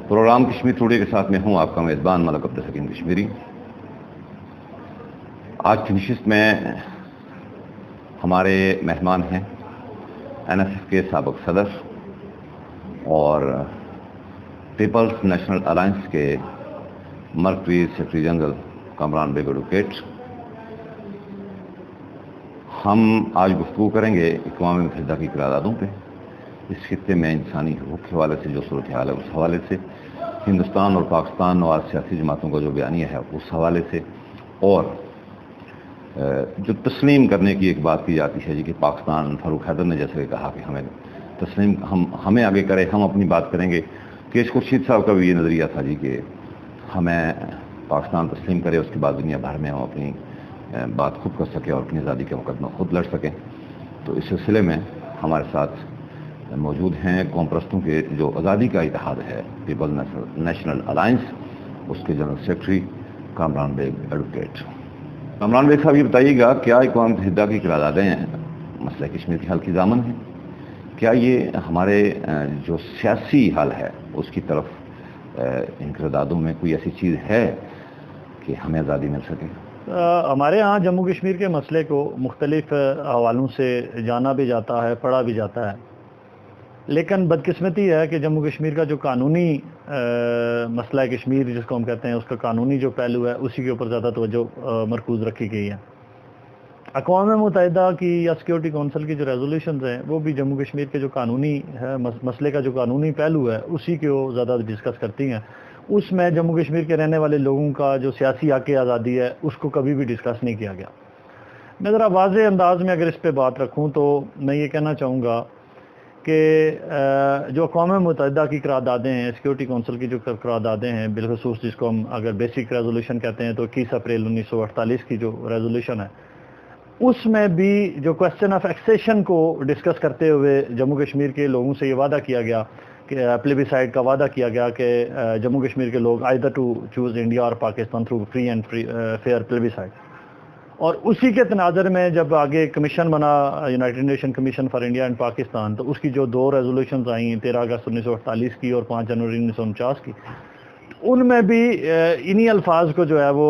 Programme Kashmir today کے ساتھ میں ہوں آپ کا میزبان ملک عبدالحکیم کشمیری۔ آج کی نشست میں ہمارے مہمان ہیں NSF کے سابق صدر اور پیپلز نیشنل الائنس کے مرکزی secretary general Kamran Baig advocate. ہم آج گفتگو کریں گے اقوام متحدہ کی قراردادوں پہ، اس خطے میں انسانی حقوق کے حوالے سے جو صورتحال ہے اس حوالے سے، ہندوستان اور پاکستان اور سیاسی جماعتوں کا جو بیانیہ ہے اس حوالے سے، اور جو تسلیم کرنے کی ایک بات کی جاتی ہے جی کہ پاکستان فاروق حیدر نے جیسے کہا کہ ہمیں آگے کرے، ہم اپنی بات کریں گے۔ کیش خورشید صاحب کا بھی یہ نظریہ تھا جی کہ ہمیں پاکستان تسلیم کرے، اس کے بعد دنیا بھر میں ہم اپنی بات خود کر سکیں اور اپنی آزادی کا مقدمہ خود لڑ سکیں۔ تو اس سلسلے میں ہمارے ساتھ موجود ہیں قوم پرستوں کے جو آزادی کا اتحاد ہے پیپل نیشنل الائنس، اس کے general secretary Kamran Baig advocate. Kamran Baig صاحب یہ بتائیے گا، کیا اقوام متحدہ کی قراردادیں مسئلہ کشمیر کے حل کی ضامن ہیں؟ کیا یہ ہمارے جو سیاسی حل ہے اس کی طرف ان قراردادوں میں کوئی ایسی چیز ہے کہ ہمیں آزادی مل سکے؟ ہمارے ہاں جموں کشمیر کے مسئلے کو مختلف حوالوں سے جانا بھی جاتا ہے، پڑھا بھی جاتا ہے، لیکن بدقسمتی ہے کہ جموں کشمیر کا جو قانونی مسئلہ کشمیر جس کو ہم کہتے ہیں، اس کا قانونی جو پہلو ہے اسی کے اوپر زیادہ توجہ مرکوز رکھی گئی ہے۔ اقوام متحدہ کی یا سیکیورٹی کونسل کی جو ریزولوشنز ہیں وہ بھی جموں کشمیر کے جو قانونی ہے مسئلے کا جو قانونی پہلو ہے اسی کے وہ زیادہ ڈسکس کرتی ہیں۔ اس میں جموں کشمیر کے رہنے والے لوگوں کا جو سیاسی حق آزادی ہے اس کو کبھی بھی ڈسکس نہیں کیا گیا۔ میں ذرا واضح انداز میں اگر اس پہ بات رکھوں تو میں یہ کہنا چاہوں گا کہ جو اقوام متحدہ کی قراردادیں ہیں، سیکیورٹی کونسل کی جو قراردادیں ہیں، بالخصوص جس کو ہم اگر بیسک ریزولوشن کہتے ہیں تو 21 اپریل 1948 کی جو ریزولوشن ہے، اس میں بھی جو کوسچن آف ایکسیشن کو ڈسکس کرتے ہوئے جموں کشمیر کے لوگوں سے یہ وعدہ کیا گیا کہ پلیبیسائڈ کا وعدہ کیا گیا کہ جموں کشمیر کے لوگ آئدر ٹو چوز انڈیا اور Pakistan through free and fair plebiscite. اور اسی کے تناظر میں جب آگے کمیشن بنا، United Nation Commission for India and Pakistan, تو اس کی جو دو ریزولوشنز آئیں 13 اگست 1948 کی اور 5 جنوری 1949 کی، ان میں بھی انہی الفاظ کو جو ہے وہ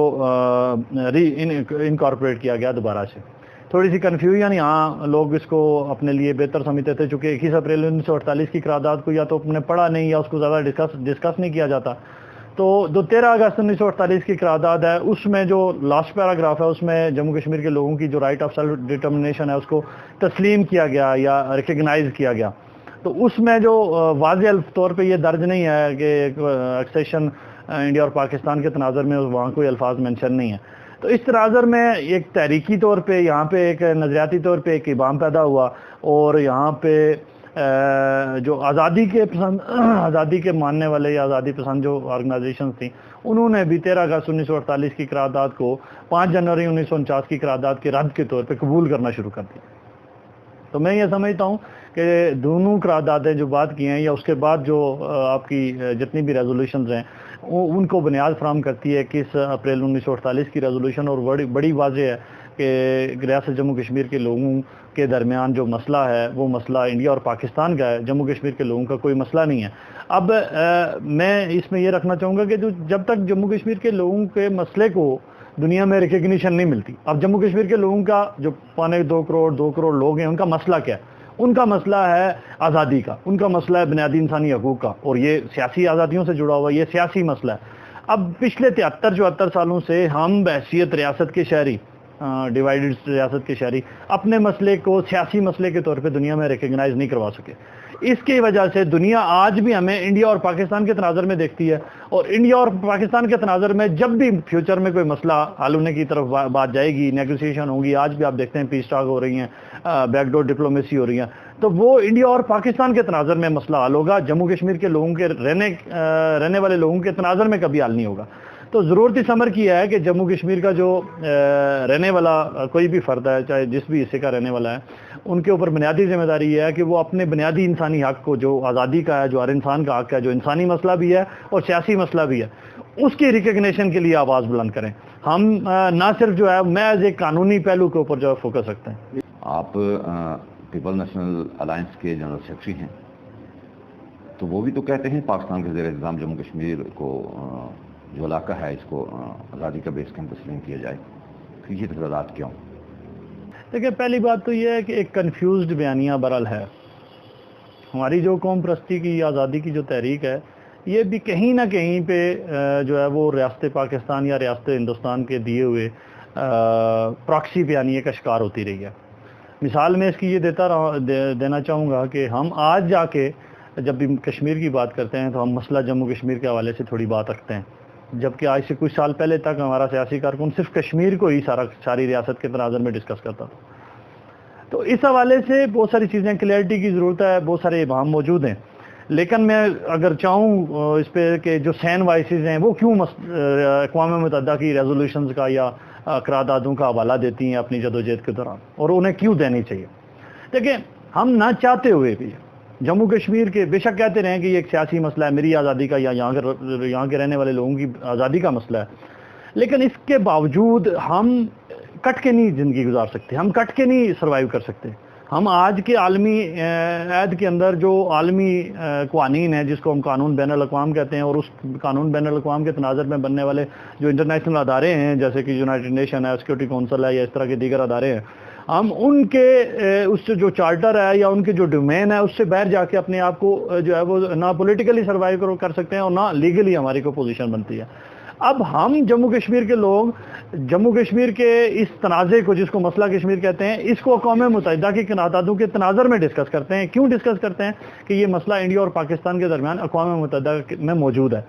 انکارپوریٹ کیا گیا دوبارہ سے۔ تھوڑی سی کنفیوژن یہاں لوگ اس کو اپنے لیے بہتر سمجھتے تھے، چونکہ 21 اپریل 1948 کی قرارداد کو یا تو اپنے پڑھا نہیں یا اس کو زیادہ ڈسکس نہیں کیا جاتا۔ تو جو 13 اگست 1948 کی قرارداد ہے اس میں جو لاسٹ پیراگراف ہے اس میں جموں کشمیر کے لوگوں کی جو رائٹ آف سیلف ڈٹرمنیشن ہے اس کو تسلیم کیا گیا یا ریکگنائز کیا گیا۔ تو اس میں جو واضح طور پہ یہ درج نہیں ہے کہ ایکسیشن انڈیا اور پاکستان کے تناظر میں وہاں کوئی الفاظ مینشن نہیں ہے۔ تو اس تناظر میں ایک تحریکی طور پہ یہاں پہ ایک نظریاتی طور پہ ایک ابہام پیدا ہوا، اور یہاں پہ جو آزادی کے ماننے والے یا آزادی پسند جو آرگنائزیشنز تھیں انہوں نے بھی 13 اگست 1948 کی قرارداد کو 5 جنوری 1949 کی قرارداد کے رد کے طور پہ قبول کرنا شروع کر دیا۔ تو میں یہ سمجھتا ہوں کہ دونوں قراردادیں جو بات کی ہیں یا اس کے بعد جو آپ کی جتنی بھی ریزولوشنز ہیں ان کو بنیاد فراہم کرتی ہے 21 اپریل 1948 کی ریزولوشن، اور بڑی واضح ہے کہ ریاست جموں کشمیر کے لوگوں کے درمیان جو مسئلہ ہے وہ مسئلہ انڈیا اور پاکستان کا ہے، جموں کشمیر کے لوگوں کا کوئی مسئلہ نہیں ہے۔ اب میں اس میں یہ رکھنا چاہوں گا کہ جب تک جموں کشمیر کے لوگوں کے مسئلے کو دنیا میں ریکگنیشن نہیں ملتی، اب جموں کشمیر کے لوگوں کا جو 2 کروڑ لوگ ہیں ان کا مسئلہ کیا ہے؟ ان کا مسئلہ ہے آزادی کا، ان کا مسئلہ ہے بنیادی انسانی حقوق کا، اور یہ سیاسی آزادیوں سے جڑا ہوا یہ سیاسی مسئلہ ہے۔ اب پچھلے 73-74 سالوں سے ہم بحیثیت ریاست کے شہری، ڈیوائیڈڈ ریاست کے شہری، اپنے مسئلے کو سیاسی مسئلے کے طور پہ دنیا میں ریکگنائز نہیں کروا سکے۔ اس کی وجہ سے دنیا آج بھی ہمیں انڈیا اور پاکستان کے تناظر میں دیکھتی ہے، اور انڈیا اور پاکستان کے تناظر میں جب بھی فیوچر میں کوئی مسئلہ حل ہونے کی طرف بات جائے گی، نیگوسیشن ہوگی، آج بھی آپ دیکھتے ہیں پیس ٹاک ہو رہی ہیں، بیک ڈور ڈپلومیسی ہو رہی ہیں، تو وہ انڈیا اور پاکستان کے تناظر میں مسئلہ حل ہوگا، جموں کشمیر کے لوگوں کے رہنے والے لوگوں کے تناظر میں کبھی حل نہیں ہوگا۔ تو ضرورت اس امر کی ہے کہ جموں کشمیر کا جو رہنے والا کوئی بھی فرد ہے، چاہے جس بھی حصے کا رہنے والا ہے، ان کے اوپر بنیادی ذمہ داری یہ ہے کہ وہ اپنے بنیادی انسانی حق کو، جو آزادی کا ہے، جو ہر انسان کا حق ہے، جو انسانی مسئلہ بھی ہے اور سیاسی مسئلہ بھی ہے، اس کی ریکگنیشن کے لیے آواز بلند کریں۔ ہم نہ صرف جو ہے محض ایک قانونی پہلو کے اوپر جو ہے فوکس رکھتے ہیں۔ آپ پیپل نیشنل الائنس کے جنرل سیکرٹری ہیں، تو وہ بھی تو کہتے ہیں پاکستان کے زیر انتظام جموں کشمیر کو جو علاقہ ہے اس کو آزادی کا بیس کیمپ تسلیم کیا جائے. پھر یہ تضادات کیوں؟ دیکھیں پہلی بات تو یہ ہے کہ ایک کنفیوزڈ بیانیہ برحال ہے. ہماری جو قوم پرستی کی آزادی کی جو تحریک ہے یہ بھی کہیں نہ کہیں پہ جو ہے وہ ریاست پاکستان یا ریاست ہندوستان کے دیے ہوئے پراکسی بیانیے کا شکار ہوتی رہی ہے. مثال میں اس کی یہ دینا چاہوں گا کہ ہم آج جا کے جب بھی کشمیر کی بات کرتے ہیں تو ہم مسئلہ جموں کشمیر کے حوالے سے تھوڑی بات رکھتے ہیں، جبکہ آج سے کچھ سال پہلے تک ہمارا سیاسی کارکن صرف کشمیر کو ہی ساری ریاست کے تناظر میں ڈسکس کرتا تھا. تو اس حوالے سے بہت ساری چیزیں کلیئرٹی کی ضرورت ہے، بہت سارے ابہام موجود ہیں. لیکن میں اگر چاہوں اس پہ کہ جو سین وائسز ہیں وہ کیوں اقوام متحدہ کی ریزولوشنز کا یا قراردادوں کا حوالہ دیتی ہیں اپنی جدوجہد کے دوران، اور انہیں کیوں دینی چاہیے. دیکھیں ہم نہ چاہتے ہوئے بھی جموں کشمیر کے بے شک کہتے رہیں کہ یہ ایک سیاسی مسئلہ ہے میری آزادی کا یا یہاں کے رہنے والے لوگوں کی آزادی کا مسئلہ ہے، لیکن اس کے باوجود ہم کٹ کے نہیں زندگی گزار سکتے، ہم کٹ کے نہیں سروائیو کر سکتے. ہم آج کے عالمی عہد کے اندر جو عالمی قوانین ہیں جس کو ہم قانون بین الاقوام کہتے ہیں، اور اس قانون بین الاقوام کے تناظر میں بننے والے جو انٹرنیشنل ادارے ہیں جیسے کہ یونائٹڈ نیشن ہے، سیکورٹی کونسل ہے یا اس طرح کے دیگر ادارے ہیں، ہم ان کے اس سے جو چارٹر ہے یا ان کے جو ڈومین ہے اس سے باہر جا کے اپنے آپ کو جو ہے وہ نہ پولیٹیکلی سروائیو کر سکتے ہیں اور نہ لیگلی ہماری کو پوزیشن بنتی ہے. اب ہم جموں کشمیر کے لوگ جموں کشمیر کے اس تنازع کو جس کو مسئلہ کشمیر کہتے ہیں اس کو اقوام متحدہ کی قراردادوں کے تناظر میں ڈسکس کرتے ہیں. کیوں ڈسکس کرتے ہیں؟ کہ یہ مسئلہ انڈیا اور پاکستان کے درمیان اقوام متحدہ میں موجود ہے.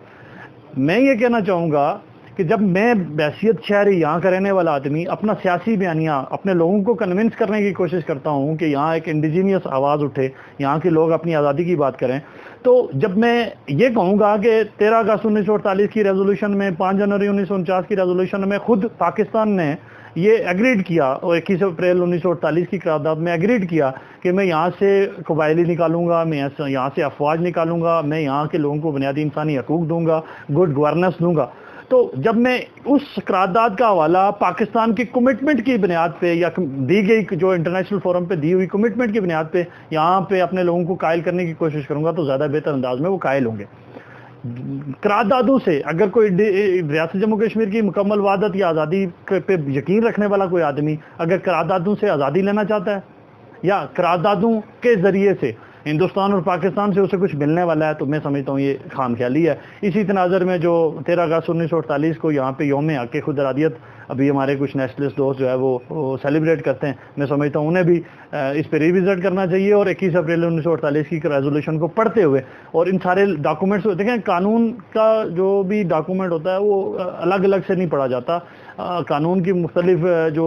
میں یہ کہنا چاہوں گا کہ جب میں بحیثیت شہری یہاں کا رہنے والا آدمی اپنا سیاسی بیانیہ اپنے لوگوں کو کنونس کرنے کی کوشش کرتا ہوں کہ یہاں ایک انڈیجینیس آواز اٹھے، یہاں کے لوگ اپنی آزادی کی بات کریں، تو جب میں یہ کہوں گا کہ 13 اگست 1948 کی ریزولوشن میں 5 جنوری 1949 کی ریزولوشن میں خود پاکستان نے یہ ایگریڈ کیا اور 21 اپریل 1948 کی قرارداد میں ایگریڈ کیا کہ میں یہاں سے قبائلی نکالوں گا، میں یہاں سے افواج نکالوں گا، میں یہاں کے لوگوں کو بنیادی انسانی حقوق دوں گا، گڈ گورننس دوں گا. تو جب میں اس قرارداد کا حوالہ پاکستان کی کمٹمنٹ کی بنیاد پہ یا دی گئی جو انٹرنیشنل فورم پہ دی ہوئی کمٹمنٹ کی بنیاد پہ یہاں پہ اپنے لوگوں کو قائل کرنے کی کوشش کروں گا تو زیادہ بہتر انداز میں وہ قائل ہوں گے. قراردادوں سے اگر کوئی ریاست جموں کشمیر کی مکمل وحدت یا آزادی پہ یقین رکھنے والا کوئی آدمی اگر قراردادوں سے آزادی لینا چاہتا ہے یا قراردادوں کے ذریعے سے ہندوستان اور پاکستان سے اسے کچھ ملنے والا ہے تو میں سمجھتا ہوں یہ خام خیالی ہے. اسی تناظر میں جو 13 اگست 1948 کو یہاں پہ یوم حق خود ارادیت ابھی ہمارے کچھ نیشنلسٹ دوست جو ہے وہ سیلیبریٹ کرتے ہیں، میں سمجھتا ہوں انہیں بھی اس پہ ریوزٹ کرنا چاہیے اور 21 اپریل 1948 کی ریزولوشن کو پڑھتے ہوئے اور ان سارے ڈاکومنٹس دیکھیں. قانون کا جو بھی ڈاکومنٹ ہوتا ہے وہ الگ الگ سے نہیں پڑھا جاتا. قانون کی مختلف جو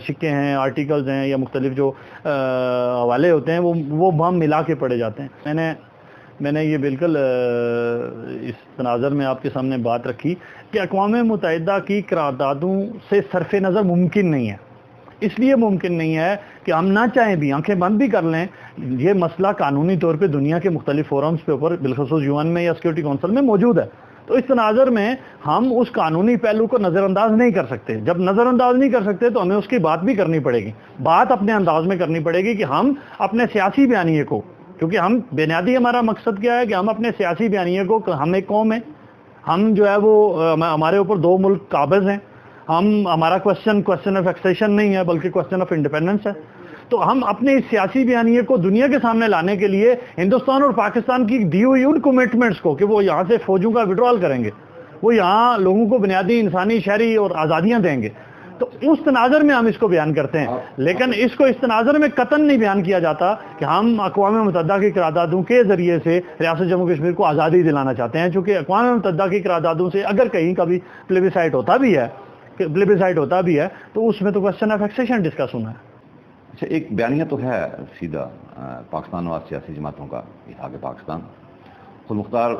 شکیں ہیں، آرٹیکلز ہیں یا مختلف جو حوالے ہوتے ہیں وہ ہم ملا کے پڑھے جاتے ہیں. میں نے یہ بالکل اس تناظر میں آپ کے سامنے بات رکھی کہ اقوام متحدہ کی قراردادوں سے صرف نظر ممکن نہیں ہے. اس لیے ممکن نہیں ہے کہ ہم نہ چاہیں بھی آنکھیں بند بھی کر لیں، یہ مسئلہ قانونی طور پہ دنیا کے مختلف فورمز پہ اوپر بالخصوص UN میں یا سیکورٹی کونسل میں موجود ہے. تو اس تناظر میں ہم اس قانونی پہلو کو نظر انداز نہیں کر سکتے. جب نظر انداز نہیں کر سکتے تو ہمیں اس کی بات بھی کرنی پڑے گی، بات اپنے انداز میں کرنی پڑے گی کہ ہم اپنے سیاسی بیانیے کو، کیونکہ ہم بنیادی ہمارا مقصد کیا ہے کہ ہم اپنے سیاسی بیانیے کو، ہم ایک قوم ہیں، ہم جو ہے وہ ہمارے اوپر 2 ملک قابض ہیں، ہمارا کوشچن آف ایکسیشن نہیں ہے بلکہ کوشچن آف انڈیپینڈنس ہے. تو ہم اپنے اس سیاسی بیانیے کو دنیا کے سامنے لانے کے لیے ہندوستان اور پاکستان کی دی ہوئی ان کمٹمنٹس کو کہ وہ یہاں سے فوجوں کا وڈرال کریں گے، وہ یہاں لوگوں کو بنیادی انسانی شہری اور آزادیاں دیں گے، تو اس تناظر میں ہم اس کو بیان کرتے ہیں. لیکن اس کو اس تناظر میں قطعاً نہیں بیان کیا جاتا کہ ہم اقوام متحدہ کی قراردادوں کے ذریعے سے ریاست جموں کشمیر کو آزادی دلانا چاہتے ہیں. چونکہ اقوام متحدہ کی قراردادوں سے اگر کہیں کبھی پلیبیسائٹ ہوتا بھی ہے تو اس میں تو کوسچن آف ایکسیشن ڈسکس ہونا ہے. اچھا، ایک بیانیہ تو ہے سیدھا پاکستان و سیاسی جماعتوں کا اتحاد پاکستان، خود مختار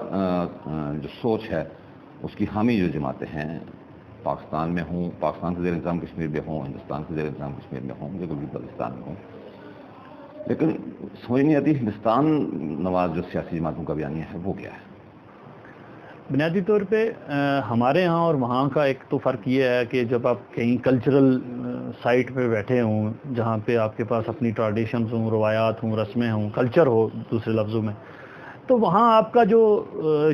جو سوچ ہے اس کی حامی جو جماعتیں ہیں پاکستان میں ہوں، پاکستان کے زیر انتظام کشمیر میں ہوں، ہندوستان کے زیر انتظام کشمیر میں ہوں یا کوئی بلوچستان میں ہوں، لیکن سمجھ نہیں آتی ہندوستان نواز جو سیاسی جماعتوں کا بیانیہ ہے وہ کیا ہے؟ بنیادی طور پہ ہمارے ہاں اور وہاں کا ایک تو فرق یہ ہے کہ جب آپ کہیں کلچرل سائٹ پہ بیٹھے ہوں جہاں پہ آپ کے پاس اپنی ٹریڈیشنز ہوں، روایات ہوں، رسمیں ہوں، کلچر ہو دوسرے لفظوں میں، تو وہاں آپ کا جو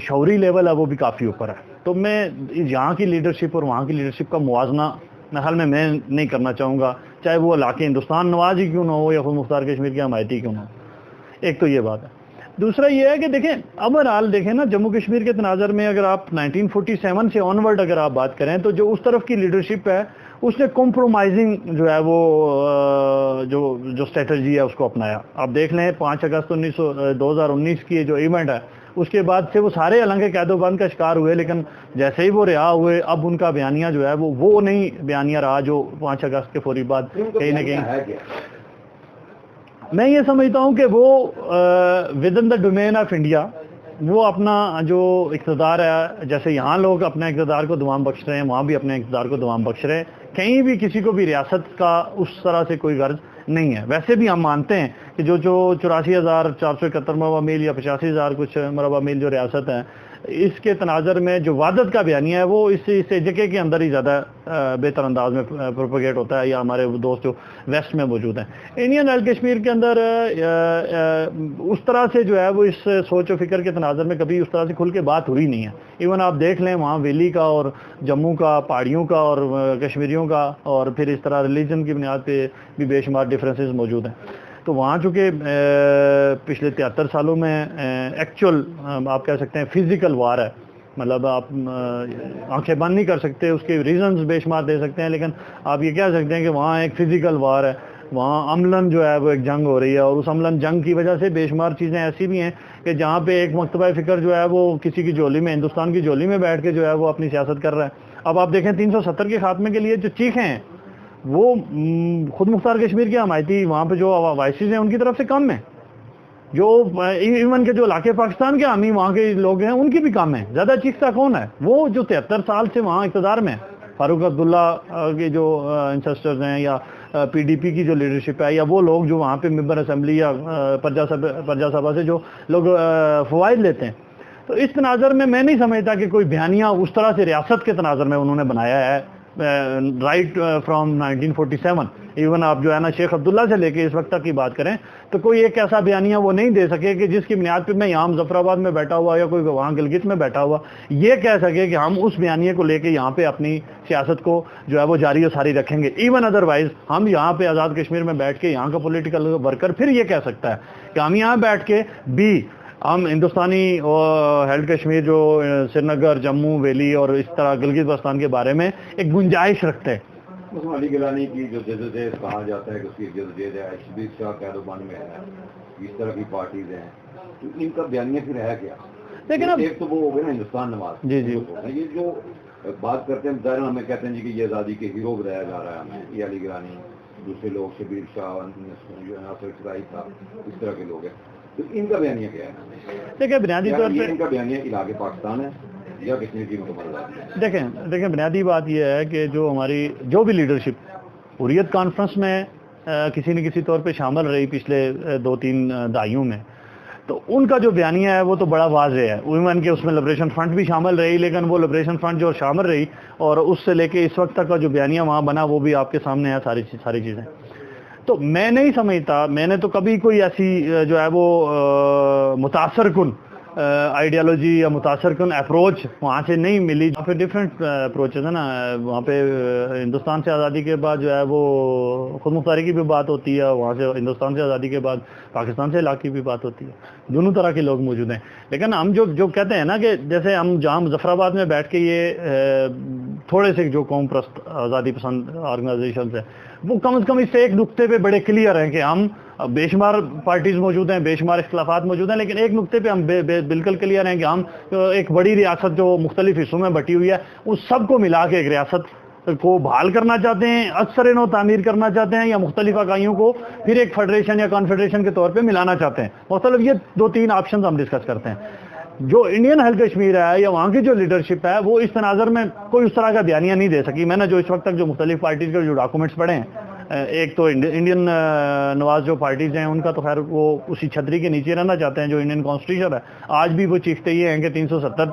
شعوری لیول ہے وہ بھی کافی اوپر ہے. تو میں یہاں کی لیڈرشپ اور وہاں کی لیڈرشپ کا موازنہ حال میں نہیں کرنا چاہوں گا، چاہے وہ علاقے ہندوستان نواز ہی کیوں نہ ہو یا خود مختار کشمیر کے حمایتی کیوں نہ ہو. ایک تو یہ بات ہے. دوسرا یہ ہے کہ دیکھیں اوورآل دیکھیں نا، جموں کشمیر کے تناظر میں اگر آپ 1947 سے آن ورڈ اگر آپ بات کریں تو جو اس طرف کی لیڈرشپ ہے اس نے کمپرومائزنگ جو ہے وہ جو اسٹریٹجی ہے اس کو اپنایا. آپ دیکھ لیں 5 اگست 2019 کی جو ایونٹ ہے اس کے بعد سے وہ سارے علنگے قید و بند کا شکار ہوئے، لیکن جیسے ہی وہ رہا ہوئے اب ان کا بیانیہ جو ہے وہ نہیں بیانیہ رہا جو 5 اگست کے فوری بعد کہیں نہ کہیں. میں یہ سمجھتا ہوں کہ وہ with in the domain of India وہ اپنا جو اقتدار ہے، جیسے یہاں لوگ اپنے اقتدار کو دوام بخش رہے ہیں وہاں بھی اپنے اقتدار کو دوام بخش رہے ہیں. کہیں بھی کسی کو بھی ریاست کا اس طرح سے کوئی غرض نہیں ہے. ویسے بھی ہم مانتے ہیں کہ جو 84,471 مربع میل یا 85,000 کچھ مربع میل جو ریاست ہیں، اس کے تناظر میں جو وحدت کا بیانیہ ہے وہ اس جگہ کے اندر ہی زیادہ بہتر انداز میں پروپیگیٹ ہوتا ہے، یا ہمارے دوست جو ویسٹ میں موجود ہیں. انڈین اہل کشمیر کے اندر اس طرح سے جو ہے وہ اس سوچ و فکر کے تناظر میں کبھی اس طرح سے کھل کے بات ہوئی نہیں ہے. ایون آپ دیکھ لیں وہاں ویلی کا اور جموں کا، پہاڑیوں کا اور کشمیریوں کا، اور پھر اس طرح ریلیجن کی بنیاد پہ بھی بے شمار ڈفرینسز موجود ہیں. تو وہاں چونکہ پچھلے 73 سالوں میں ایکچوئل آپ کہہ سکتے ہیں فزیکل وار ہے، مطلب آپ آنکھیں بند نہیں کر سکتے، اس کے ریزنز بے شمار دے سکتے ہیں، لیکن آپ یہ کہہ سکتے ہیں کہ وہاں ایک فزیکل وار ہے. وہاں عملاً جو ہے وہ ایک جنگ ہو رہی ہے، اور اس عملاً جنگ کی وجہ سے بے شمار چیزیں ایسی بھی ہیں کہ جہاں پہ ایک مکتبہ فکر جو ہے وہ کسی کی جولی میں، ہندوستان کی جولی میں بیٹھ کے جو ہے وہ اپنی سیاست کر رہا ہے. اب آپ دیکھیں 370 کے خاتمے کے لیے جو چیخیں ہیں وہ خود مختار کشمیر کے حمایتی وہاں پہ جو وائسز ہیں ان کی طرف سے کم ہیں، جو ایون کے جو علاقے پاکستان کے حامی وہاں کے لوگ ہیں ان کی بھی کم ہے. زیادہ چیختا کون ہے؟ وہ جو 73 سال سے وہاں اقتدار میں فاروق عبداللہ کے جو انسسٹرز ہیں، یا پی ڈی پی کی جو لیڈرشپ ہے، یا وہ لوگ جو وہاں پہ ممبر اسمبلی یا پرجا سبھا سے جو لوگ فوائد لیتے ہیں. تو اس تناظر میں نہیں سمجھتا کہ کوئی بیانیہ اس طرح سے ریاست کے تناظر میں انہوں نے بنایا ہے رائٹ فرام 1947. ایون آپ جو ہے نا شیخ عبداللہ سے لے کے اس وقت تک کی بات کریں تو کوئی ایک ایسا بیانیہ وہ نہیں دے سکے کہ جس کی بنیاد پہ میں یہاں مظفر آباد میں بیٹھا ہوا یا کوئی وہاں گلگت میں بیٹھا ہوا یہ کہہ سکے کہ ہم اس بیانیے کو لے کے یہاں پہ اپنی سیاست کو جو ہے وہ جاری و ساری رکھیں گے. ایون ادروائز ہم یہاں پہ آزاد کشمیر میں بیٹھ کے یہاں کا پولیٹیکل ورکر پھر یہ کہہ سکتا ہے کہ ہم یہاں بیٹھ کے بھی ہم ہندوستانی ہیلڈ کشمیر جو سری نگر، جموں، ویلی اور اس طرح گلگت بلتستان کے بارے میں ایک گنجائش رکھتے ہیں. علی گیلانی کی جو جدوجہد کہا جاتا ہے کہ اس کی جدوجہد ہے، شبیر شاہ قید و بند میں ہے، اس طرح کی پارٹیز ہیں، تو ان کا بیانیہ پھر ہے کیا؟ لیکن اب ایک تو وہ ہو گیا نا ہندوستان نواز، جی یہ جو بات کرتے ہیں ظاہر ہمیں کہتے ہیں جی کہ یہ آزادی کے ہیرو بتایا جا رہا ہے ہمیں، یہ علی گیلانی، دوسرے لوگ شبیر شاہ، ناصر اسرائی صاحب، اس طرح کے لوگ ہیں. تو ان کا بیانیہ کیا ہے؟ دیکھیں بنیادی طور پہ ان کا بیانیہ علاقے پاکستان ہے یا کشمیر کی مکمل آزادی ہے؟ دیکھیں بنیادی بات یہ ہے کہ جو ہماری جو بھی لیڈرشپ حریت کانفرنس میں کسی نہ کسی طور پہ شامل رہی پچھلے 2-3 دہائیوں میں، تو ان کا جو بیانیہ ہے وہ تو بڑا واضح ہے. ایون کہ اس میں لبریشن فرنٹ بھی شامل رہی، لیکن وہ لبریشن فرنٹ جو شامل رہی اور اس سے لے کے اس وقت تک کا جو بیانیہ وہاں بنا وہ بھی آپ کے سامنے ہے ساری چیزیں. تو میں نہیں سمجھتا، میں نے تو کبھی کوئی ایسی جو ہے وہ متاثر کن آئیڈیالوجی یا متاثر کن اپروچ وہاں سے نہیں ملی. وہاں پہ ڈفرینٹ اپروچز ہیں نا. وہاں پہ ہندوستان سے آزادی کے بعد جو ہے وہ خود مختاری کی بھی بات ہوتی ہے، وہاں سے ہندوستان سے آزادی کے بعد پاکستان سے علاقے کی بھی بات ہوتی ہے. دونوں طرح کے لوگ موجود ہیں. لیکن ہم جو کہتے ہیں نا کہ جیسے ہم جہاں مظفر آباد میں بیٹھ کے یہ تھوڑے سے جو قوم پرست آزادی پسند آرگنائزیشنز ہیں وہ کم از کم اس سے ایک نقطے پہ بڑے کلیئر ہیں کہ ہم بے شمار پارٹیز موجود ہیں، بے شمار اختلافات موجود ہیں، لیکن ایک نقطے پہ ہم بالکل کلیئر ہیں کہ ہم ایک بڑی ریاست جو مختلف حصوں میں بٹی ہوئی ہے اس سب کو ملا کے ایک ریاست کو بحال کرنا چاہتے ہیں، اکثر نو تعمیر کرنا چاہتے ہیں، یا مختلف اکائیوں کو پھر ایک فیڈریشن یا کانفیڈریشن کے طور پہ ملانا چاہتے ہیں. مختلف یہ 2-3 آپشنز ہم ڈسکس کرتے ہیں. جو انڈین ہیلڈ کشمیر ہے یا وہاں کی جو لیڈرشپ ہے وہ اس تناظر میں کوئی اس طرح کا بیانیہ نہیں دے سکی. میں نے جو اس وقت تک جو مختلف پارٹیز کے جو ڈاکومنٹس پڑھے ہیں، ایک تو انڈین نواز جو پارٹیز ہیں ان کا تو خیر وہ اسی چھتری کے نیچے رہنا چاہتے ہیں جو انڈین کانسٹیٹیوشن ہے. آج بھی وہ چیختے یہ ہیں کہ 370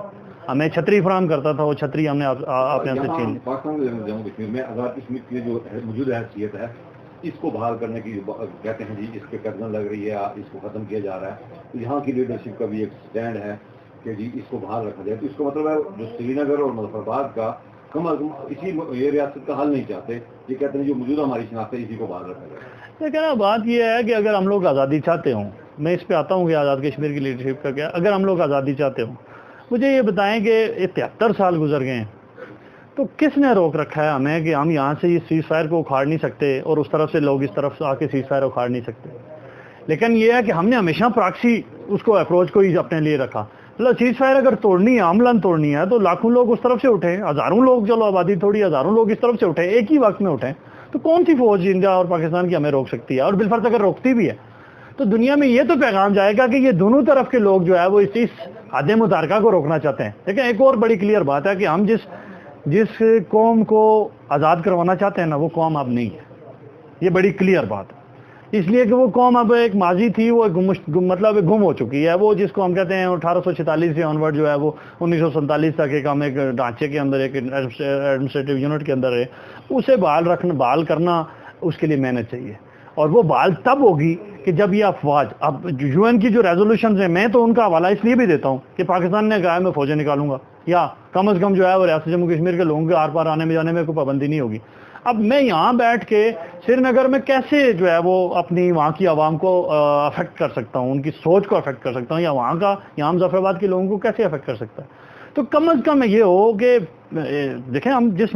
ہمیں چھتری فراہم کرتا تھا، وہ چھتری ہم نے آپ یہاں سے چھین لی. پاکستان جموں کشمیر میں آزاد کشمیر کی جو موجود حیثیت ہے اس کو بحال کرنے کی کہتے ہیں جی اس پہ قدم لگ رہی ہے، اس کو ختم کیا جا رہا ہے، تو یہاں کی لیڈرشپ کا بھی ایک سٹینڈ ہے کہ جی اس کو بحال رکھا جائے. تو اس کا مطلب ہے جو سری نگر اور مظفر آباد کا کم از کم اسی یہ ریاست کا حل نہیں چاہتے، یہ کہتے ہیں جو موجودہ ہماری شناخت ہے اسی کو بحال رکھا جائے. لیکن نا بات یہ ہے کہ اگر ہم لوگ آزادی چاہتے ہوں، میں اس پہ آتا ہوں کہ آزاد کشمیر کی لیڈرشپ کا کیا، اگر ہم لوگ آزادی چاہتے ہوں، مجھے یہ بتائیں کہ 73 سال گزر گئے ہیں، تو کس نے روک رکھا ہے ہمیں کہ ہم یہاں سے یہ سیز فائر کو اکھاڑ نہیں سکتے اور اس طرف سے لوگ اس طرف سے آ کے سیز فائر اکھاڑ نہیں سکتے. لیکن یہ ہے کہ ہم نے ہمیشہ پراکسی اس کو اپروچ کو ہی اپنے لیے رکھا. مطلب سیز فائر اگر توڑنی ہے، عملاً توڑنی ہے، تو لاکھوں لوگ اس طرف سے اٹھیں، ہزاروں لوگ، چلو آبادی تھوڑی، ہزاروں لوگ اس طرف سے اٹھیں ایک ہی وقت میں اٹھیں، تو کون سی فوج انڈیا اور پاکستان کی ہمیں روک سکتی ہے؟ اور بالفرض اگر روکتی بھی ہے تو دنیا میں یہ تو پیغام جائے گا کہ یہ دونوں طرف کے لوگ جو ہے وہ اس عدم متحرکہ کو روکنا چاہتے ہیں. لیکن ایک اور بڑی کلیئر بات ہے کہ ہم جس قوم کو آزاد کروانا چاہتے ہیں نا، وہ قوم اب نہیں ہے. یہ بڑی کلیئر بات ہے، اس لیے کہ وہ قوم اب ایک ماضی تھی، وہ مطلب گم ہو چکی ہے. وہ جس کو ہم کہتے ہیں 1846 سے آنورڈ جو ہے وہ 1947 تک ایک ہم ایک ڈھانچے کے اندر، ایک ایڈمنسٹریٹو یونٹ کے اندر ہے، اسے بحال کرنا اس کے لیے محنت چاہیے. اور وہ بحال تب ہوگی کہ جب یہ افواج، اب یو این کی جو ریزولوشنز ہیں، میں تو ان کا حوالہ اس لیے بھی دیتا ہوں کہ پاکستان نے کہا ہے میں فوجیں نکالوں گا، یا کم از کم جو ہے وہ ریاست جموں کشمیر کے لوگوں کے آر پار آنے میں جانے میں کوئی پابندی نہیں ہوگی. اب میں یہاں بیٹھ کے سری نگر میں کیسے جو ہے وہ اپنی وہاں کی عوام کو افیکٹ کر سکتا ہوں، ان کی سوچ کو افیکٹ کر سکتا ہوں، یا یہاں مظفر آباد کے لوگوں کو کیسے افیکٹ کر سکتا ہے؟ تو کم از کم یہ ہو کہ دیکھیں ہم جس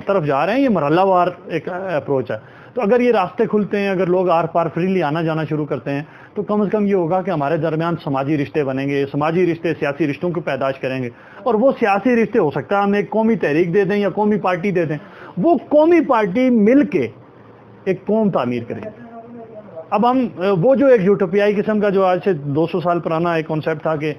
طرف جا رہے ہیں یہ مرحلہ وار ایک اپروچ ہے. تو اگر یہ راستے کھلتے ہیں، اگر لوگ آر پار فریلی آنا جانا شروع کرتے ہیں، تو کم از کم یہ ہوگا کہ ہمارے درمیان سماجی رشتے بنیں گے، سماجی رشتے سیاسی رشتوں کو پیدائش کریں گے. اور وہ سیاسی رشتے ہو سکتا ہے ہم ایک قومی تحریک دے دیں یا قومی پارٹی دے دیں، وہ قومی پارٹی مل کے ایک قوم تعمیر کریں گے. اب ہم وہ جو ایک یوٹوپیائی قسم کا جو آج سے 200 سال پرانا ایک کانسیپٹ تھا کہ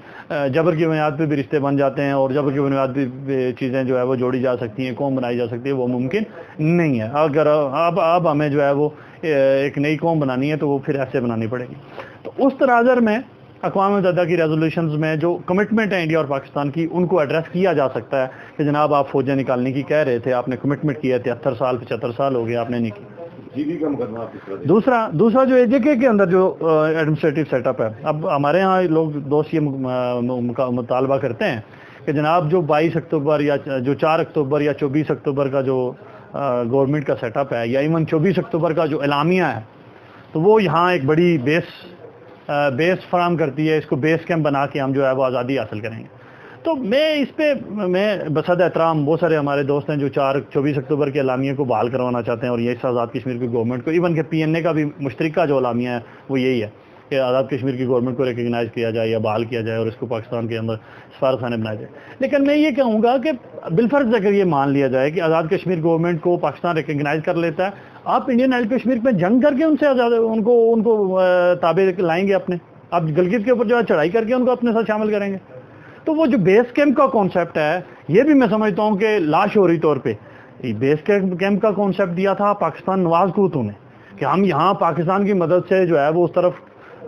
جبر کی بنیاد پہ بھی رشتے بن جاتے ہیں اور جبر کی بنیاد پہ چیزیں جو ہے وہ جوڑی جا سکتی ہیں، قوم بنائی جا سکتی ہے، وہ ممکن نہیں ہے. اگر اب ہمیں جو ہے وہ ایک نئی قوم بنانی ہے تو وہ پھر ایسے بنانی پڑے گی. تو اس تناظر میں اقوام متحدہ کی ریزولوشنز میں جو کمٹمنٹ ہے انڈیا اور پاکستان کی، ان کو ایڈریس کیا جا سکتا ہے کہ جناب آپ فوجیں نکالنے کی کہہ رہے تھے، آپ نے کمٹمنٹ کیا ہے، 73 سال 75 سال ہو گیا آپ نے نہیں کی. دوسرا جو AJK کے اندر جو ایڈمنسٹریٹو سیٹ اپ ہے، اب ہمارے ہاں لوگ دوست یہ مطالبہ کرتے ہیں کہ جناب جو 22 اکتوبر یا جو 4 اکتوبر یا 24 اکتوبر کا جو گورنمنٹ کا سیٹ اپ ہے، یا ایون 24 اکتوبر کا جو اعلامیہ ہے، تو وہ یہاں ایک بڑی بیس فراہم کرتی ہے، اس کو بیس کیمپ بنا کے ہم جو ہے وہ آزادی حاصل کریں گے. تو میں اس پہ بصد احترام بہت سارے ہمارے دوست ہیں جو 24 اکتوبر کے اعلامیہ کو بحال کروانا چاہتے ہیں، اور یہ آزاد کشمیر کی گورنمنٹ کو، ایون کہ PNA کا بھی مشترکہ جو اعلامیہ ہے وہ یہی ہے کہ آزاد کشمیر کی گورنمنٹ کو ریکگنائز کیا جائے یا بحال کیا جائے اور اس کو پاکستان کے اندر سفارتخانے بنایا جائے. لیکن میں یہ کہوں گا کہ بالفرض اگر یہ مان لیا جائے کہ آزاد کشمیر گورنمنٹ کو پاکستان ریکگنائز کر لیتا ہے، آپ انڈین آئل کشمیر پہ جنگ کر کے ان سے ان کو تابع لائیں گے اپنے، آپ گلگت کے اوپر جو ہے چڑھائی کر کے ان کو اپنے ساتھ شامل کریں گے. تو وہ جو بیس کیمپ کا کانسیپٹ ہے، یہ بھی میں سمجھتا ہوں کہ لاشعوری طور پہ بیس کیمپ کا کانسیپٹ دیا تھا پاکستان نواز قوتوں نے کہ ہم یہاں پاکستان کی مدد سے جو ہے وہ اس طرف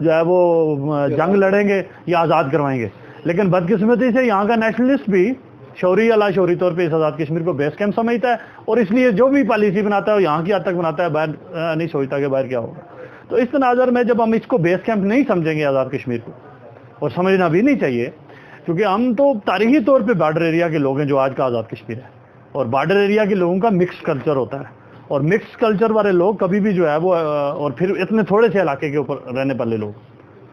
جو ہے وہ جنگ لڑیں گے یا آزاد کروائیں گے. لیکن بدقسمتی سے یہاں کا نیشنلسٹ بھی شعوری یا لاشعوری طور پہ اس آزاد کشمیر کو بیس کیمپ سمجھتا ہے، اور اس لیے جو بھی پالیسی بناتا ہے وہ یہاں کی حد تک بناتا ہے، باہر نہیں سوچتا کہ باہر کیا ہوگا. تو اس تناظر میں جب ہم اس کو بیس کیمپ نہیں سمجھیں گے آزاد کشمیر کو، اور سمجھنا بھی نہیں چاہیے، کیونکہ ہم تو تاریخی طور پہ بارڈر ایریا کے لوگ ہیں جو آج کا آزاد کشمیر ہے، اور بارڈر ایریا کے لوگوں کا مکس کلچر ہوتا ہے، اور مکس کلچر والے لوگ کبھی بھی جو ہے وہ، اور پھر اتنے تھوڑے سے علاقے کے اوپر رہنے والے لوگ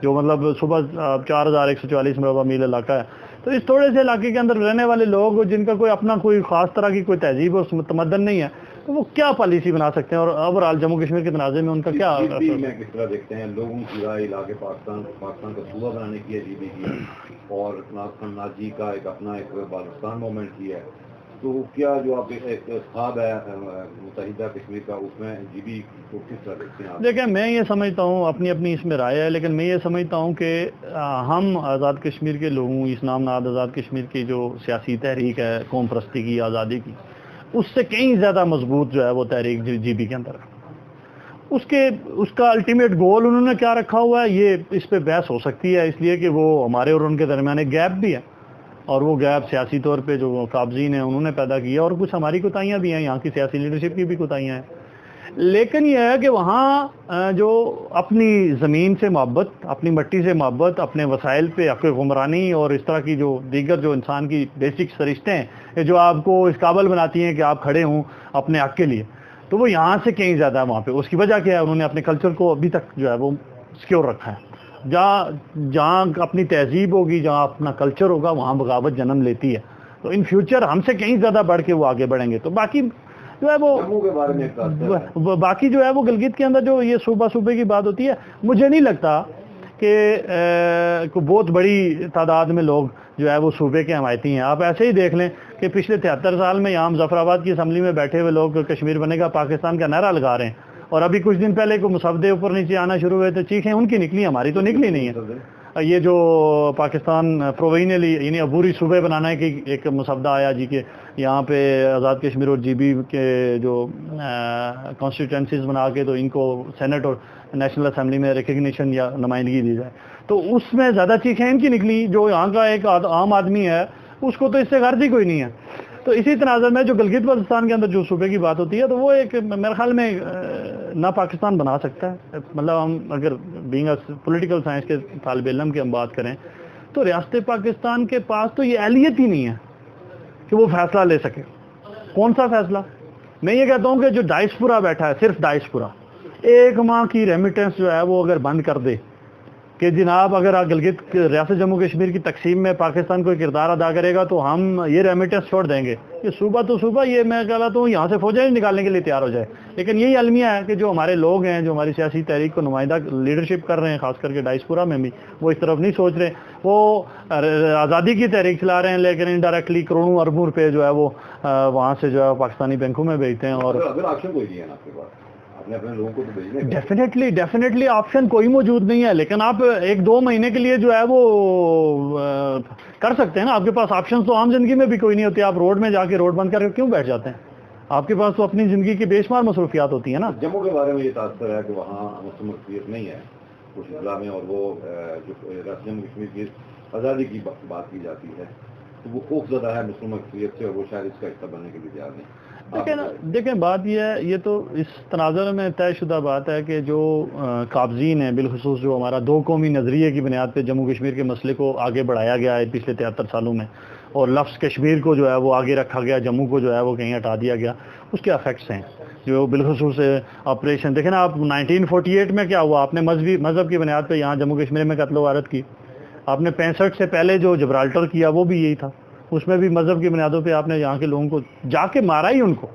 جو مطلب صبح 4144 مربع میل علاقہ ہے، تو اس تھوڑے سے علاقے کے اندر رہنے والے لوگ جن کا کوئی اپنا کوئی خاص طرح کی کوئی تہذیب اور تمدن نہیں ہے، تو وہ کیا پالیسی بنا سکتے ہیں؟ اور اوورآل جموں کشمیر کے تنازع میں ان کا کیا میں کس طرح دیکھتے ہیں لوگوں کی رائے علاقے پاکستان کا صوبہ بنانے کی ہے GB کی، اور ناجی کا ایک اپنا ایک بالستان موومنٹ کی ہے، تو کیا جو آپ ایک خواب ہے متحدہ کشمیر کا، اس میں GB کو کس طرح دیکھتے ہیں؟ دیکھیں میں یہ سمجھتا ہوں، اپنی اس میں رائے ہے، لیکن میں یہ سمجھتا ہوں کہ ہم آزاد کشمیر کے لوگوں، اس نام نہاد آزاد کشمیر کی جو سیاسی تحریک ہے قوم پرستی کی، آزادی کی، اس سے کہیں زیادہ مضبوط جو ہے وہ تحریک GB کے اندر ہے. اس کا الٹیمیٹ گول انہوں نے کیا رکھا ہوا ہے، یہ اس پہ بحث ہو سکتی ہے، اس لیے کہ وہ ہمارے اور ان کے درمیان ایک گیپ بھی ہے، اور وہ گیپ سیاسی طور پہ جو قابضین ہیں انہوں نے پیدا کیا، اور کچھ ہماری کوتاہیاں بھی ہیں، یہاں کی سیاسی لیڈرشپ کی بھی کوتاہیاں ہیں. لیکن یہ ہے کہ وہاں جو اپنی زمین سے محبت، اپنی مٹی سے محبت، اپنے وسائل پہ حق حکمرانی اور اس طرح کی جو دیگر جو انسان کی بیسک سرشتیں ہیں جو آپ کو اس قابل بناتی ہیں کہ آپ کھڑے ہوں اپنے حق کے لیے، تو وہ یہاں سے کہیں زیادہ ہے وہاں پہ. اس کی وجہ کیا ہے؟ انہوں نے اپنے کلچر کو ابھی تک جو ہے وہ سکیور رکھا ہے. جہاں اپنی تہذیب ہوگی، جہاں اپنا کلچر ہوگا، وہاں بغاوت جنم لیتی ہے. تو ان فیوچر ہم سے کہیں زیادہ بڑھ کے وہ آگے بڑھیں گے. تو باقی جو ہے وہ باقی جو ہے وہ گلگت کے اندر جو یہ صوبے کی بات ہوتی ہے، مجھے نہیں لگتا کہ بہت بڑی تعداد میں لوگ جو ہے وہ صوبے کے حمایتی ہیں. آپ ایسے ہی دیکھ لیں کہ پچھلے 73 سال میں یہاں مظفر آباد کی اسمبلی میں بیٹھے ہوئے لوگ کشمیر بنے گا پاکستان کا نعرہ لگا رہے ہیں، اور ابھی کچھ دن پہلے کو مسودے اوپر نیچے آنا شروع ہوئے تو چیخیں ان کی نکلی، ہماری تو نکلی نہیں ہے. یہ جو پاکستان پرووینلی یعنی عبوری صوبے بنانے کی ایک مسودہ آیا جی کہ یہاں پہ آزاد کشمیر اور جی بی کے جو کانسٹیٹوئنسیز بنا کے تو ان کو سینٹ اور نیشنل اسمبلی میں ریکگنیشن یا نمائندگی دی جائے، تو اس میں زیادہ چیخیں ان کی نکلی. جو یہاں کا ایک عام آدمی ہے اس کو تو اس سے غرض ہی کوئی نہیں ہے. تو اسی تناظر میں جو گلگت بلتستان کے اندر جو صوبے کی بات ہوتی ہے تو وہ ایک میرے خیال میں نہ پاکستان بنا سکتا ہے. مطلب ہم اگر بینگ اے پولیٹیکل سائنس کے طالب علم کی ہم بات کریں تو ریاست پاکستان کے پاس تو یہ اہلیت ہی نہیں ہے کہ وہ فیصلہ لے سکے. کون سا فیصلہ؟ میں یہ کہتا ہوں کہ جو ڈائسپورا بیٹھا ہے، صرف ڈائسپورا، 1 ماہ کی ریمیٹنس جو ہے وہ اگر بند کر دے کہ جناب اگر گلگت ریاست جموں کشمیر کی تقسیم میں پاکستان کوئی کردار ادا کرے گا تو ہم یہ ریمیٹنس چھوڑ دیں گے. یہ صوبہ تو صوبہ، یہ میں کہتا ہوں یہاں سے فوجیں نکالنے کے لیے تیار ہو جائے. لیکن یہی المیہ ہے کہ جو ہمارے لوگ ہیں جو ہماری سیاسی تحریک کو نمائندہ لیڈرشپ کر رہے ہیں، خاص کر کے ڈائسپورا میں بھی، وہ اس طرف نہیں سوچ رہے. وہ آزادی کی تحریک چلا رہے ہیں لیکن انڈائریکٹلی کروڑوں اربوں روپے جو ہے وہ وہاں سے جو ہے پاکستانی بینکوں میں بھیجتے ہیں. اور ڈیفینیٹلی آپشن کوئی موجود نہیں ہے، لیکن آپ 1-2 مہینے کے لیے جو ہے وہ کر سکتے ہیں نا. آپ کے پاس آپشن تو عام زندگی میں بھی کوئی نہیں ہوتے. آپ روڈ میں جا کے روڈ بند کر کے کیوں بیٹھ جاتے ہیں؟ آپ کے پاس تو اپنی زندگی کی بے شمار مصروفیات ہوتی ہیں نا. جموں کے بارے میں یہ تاثر ہے کہ وہاں مسلم اقلیت نہیں ہے کچھ اضلاع میں، اور وہ جو جموں کشمیر کی آزادی کی بات کی جاتی ہے تو وہ خوف زدہ ہے مسلم اقلیت سے، اور وہ شاید اس کا حصہ بننے کے لیے تیار نہیں. دیکھیں بات یہ ہے، یہ تو اس تناظر میں طے شدہ بات ہے کہ جو قابضین ہیں، بالخصوص جو ہمارا 2 قومی نظریے کی بنیاد پہ جموں کشمیر کے مسئلے کو آگے بڑھایا گیا ہے پچھلے 73 سالوں میں، اور لفظ کشمیر کو جو ہے وہ آگے رکھا گیا، جموں کو جو ہے وہ کہیں ہٹا دیا گیا، اس کے افیکٹس ہیں جو بالخصوص آپریشن. دیکھیں نا آپ 1948 میں کیا ہوا؟ آپ نے مذہب کی بنیاد پہ یہاں جموں کشمیر میں قتل و غارت کی. آپ نے 65 سے پہلے جو جبرالٹر کیا وہ بھی یہی تھا، اس میں بھی مذہب کی بنیادوں پہ آپ نے یہاں کے لوگوں کو جا کے مارا ہی ان کو،